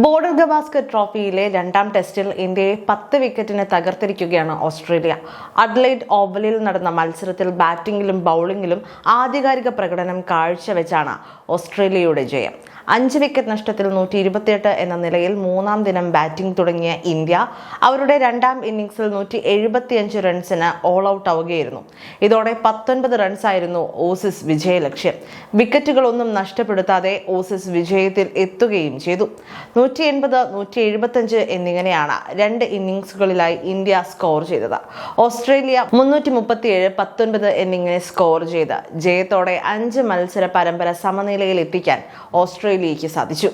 Border Gavaskar ട്രോഫിയിലെ രണ്ടാം ടെസ്റ്റിൽ ഇന്ത്യയെ 10 വിക്കറ്റിന് തകർത്തിരിക്കുകയാണ് ഓസ്ട്രേലിയ. അഡ്ലൈഡ് ഓവലിൽ നടന്ന മത്സരത്തിൽ ബാറ്റിംഗിലും ബൗളിംഗിലും ആധികാരിക പ്രകടനം കാഴ്ചവെച്ചാണ് ഓസ്ട്രേലിയയുടെ ജയം. 5 വിക്കറ്റ് നഷ്ടത്തിൽ 128 എന്ന നിലയിൽ മൂന്നാം ദിനം ബാറ്റിംഗ് തുടങ്ങിയ ഇന്ത്യ അവരുടെ രണ്ടാം ഇന്നിംഗ്സിൽ 175 റൺസിന് ഓൾ ഔട്ട് ആവുകയായിരുന്നു. ഇതോടെ 19 റൺസായിരുന്നു ഓസീസ് വിജയലക്ഷ്യം. വിക്കറ്റുകളൊന്നും നഷ്ടപ്പെടുത്താതെ ഓസീസ് വിജയത്തിൽ എത്തുകയും ചെയ്തു. 180, 175 എന്നിങ്ങനെയാണ് രണ്ട് ഇന്നിംഗ്സുകളിലായി ഇന്ത്യ സ്കോർ ചെയ്തത്. ഓസ്ട്രേലിയ 337, 19 എന്നിങ്ങനെ സ്കോർ ചെയ്ത് ജയത്തോടെ 5 മത്സര പരമ്പര സമനിലയിൽ എത്തിക്കാൻ ഓസ്ട്രേലിയയ്ക്ക് സാധിച്ചു.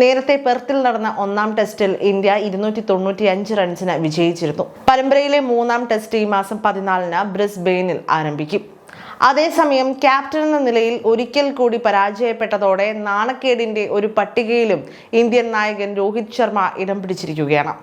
നേരത്തെ പെർത്തിൽ നടന്ന ഒന്നാം ടെസ്റ്റിൽ ഇന്ത്യ 295 റൺസിന് വിജയിച്ചിരുന്നു. പരമ്പരയിലെ മൂന്നാം ടെസ്റ്റ് ഈ മാസം 14-ന് ബ്രിസ്ബെയിനിൽ ആരംഭിക്കും. അതേസമയം ക്യാപ്റ്റൻ എന്ന നിലയിൽ ഒരിക്കൽ കൂടി പരാജയപ്പെട്ടതോടെ നാണക്കേടിന്റെ ഒരു പട്ടികയിലും ഇന്ത്യൻ നായകൻ രോഹിത് ശർമ്മ ഇടം പിടിച്ചിരിക്കുകയാണ്.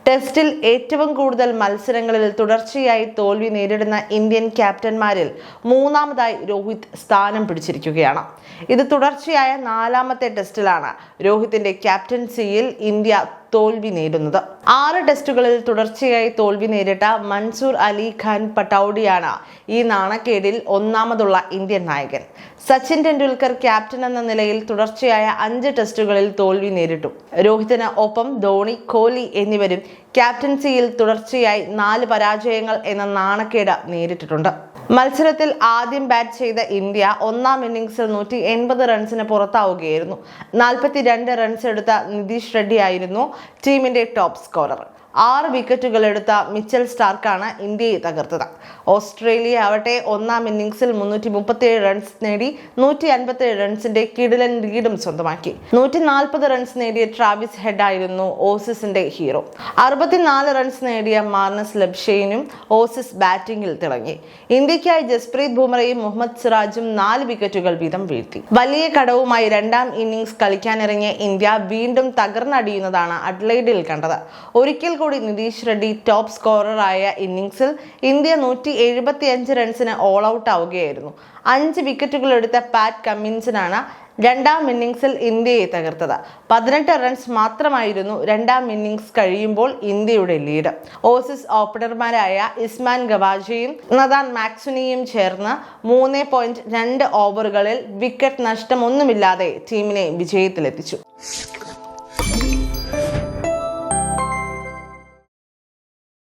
ടെസ്റ്റിൽ ഏറ്റവും കൂടുതൽ മത്സരങ്ങളിൽ തുടർച്ചയായി തോൽവി നേരിടുന്ന ഇന്ത്യൻ ക്യാപ്റ്റന്മാരിൽ മൂന്നാമതായി രോഹിത് സ്ഥാനം പിടിച്ചിരിക്കുകയാണ്. ഇത് തുടർച്ചയായ 4ാമത്തെ ടെസ്റ്റിലാണ് രോഹിത്തിന്റെ ക്യാപ്റ്റൻസിയിൽ ഇന്ത്യ തോൽവി നേടുന്നത്. 6 ടെസ്റ്റുകളിൽ തുടർച്ചയായി തോൽവി നേരിട്ട മൻസൂർ അലി ഖാൻ പട്ടൗഡിയാണ് ഈ നാണക്കേടിൽ ഒന്നാമതുള്ള ഇന്ത്യൻ നായകൻ. സച്ചിൻ ടെണ്ടുൽക്കർ ക്യാപ്റ്റൻ എന്ന നിലയിൽ തുടർച്ചയായ 5 ടെസ്റ്റുകളിൽ തോൽവി നേരിട്ടു. രോഹിതിന് ഒപ്പം ധോണി, കോഹ്ലി എന്നിവരും ക്യാപ്റ്റൻസിയിൽ തുടർച്ചയായി 4 പരാജയങ്ങൾ എന്ന നാണക്കേട് നേരിട്ടിട്ടുണ്ട്. മത്സരത്തിൽ ആദ്യം ബാറ്റ് ചെയ്ത ഇന്ത്യ ഒന്നാം ഇന്നിംഗ്സിൽ 180 റൺസിന് പുറത്താവുകയായിരുന്നു. 42 റൺസ് എടുത്ത നിതീഷ് റെഡ്ഡി ആയിരുന്നു ടീമിന്റെ ടോപ്പ് സ്കോറർ. 6 വിക്കറ്റുകൾ എടുത്ത മിച്ചൽ സ്റ്റാർക്കാണ് ഇന്ത്യയെ തകർത്തത്. ഓസ്ട്രേലിയ ആവട്ടെ ഒന്നാം ഇന്നിംഗ്സിൽ 337 റൺസ് നേടി 157 റൺസിന്റെ കിടിലൻ ലീഡും സ്വന്തമാക്കി. 140 റൺസ് നേടിയ ട്രാവിസ് ഹെഡ് ആയിരുന്നു ഓസീസിന്റെ ഹീറോ. 64 റൺസ് നേടിയ മാർണസ് ലബ്ഷെയ്നും ഓസീസ് ബാറ്റിംഗിൽ തിളങ്ങി. ഇന്ത്യക്കായി ജസ്പ്രീത് ബുംറയും മുഹമ്മദ് സിറാജും 4 വിക്കറ്റുകൾ വീതം വീഴ്ത്തി. വലിയ കടവുമായി രണ്ടാം ഇന്നിംഗ്സ് കളിക്കാനിറങ്ങിയ ഇന്ത്യ വീണ്ടും തകർന്നടിയുന്നതാണ് അഡ്ലൈഡിൽ കണ്ടത്. ഒരിക്കൽ കൂടി നിതീഷ് റെഡ്ഡി ടോപ്പ് സ്കോററായ ഇന്നിംഗ്സിൽ ഇന്ത്യ 175 റൺസിന് ഓൾ ഔട്ട് ആവുകയായിരുന്നു. 5 വിക്കറ്റുകൾ എടുത്ത പാറ്റ് കമ്മിൻസിനാണ് രണ്ടാം ഇന്നിംഗ്സിൽ ഇന്ത്യയെ തകർത്തത്. 18 റൺസ് മാത്രമായിരുന്നു രണ്ടാം ഇന്നിംഗ്സ് കഴിയുമ്പോൾ ഇന്ത്യയുടെ ലീഡ്. ഓസീസ് ഓപ്പണർമാരായ ഇസ്മാൻ ഗവാജയും നഥാൻ മാക്സുനിയും ചേർന്ന് 3.2 ഓവറുകളിൽ വിക്കറ്റ് നഷ്ടമൊന്നുമില്ലാതെ ടീമിനെ വിജയത്തിലെത്തിച്ചു.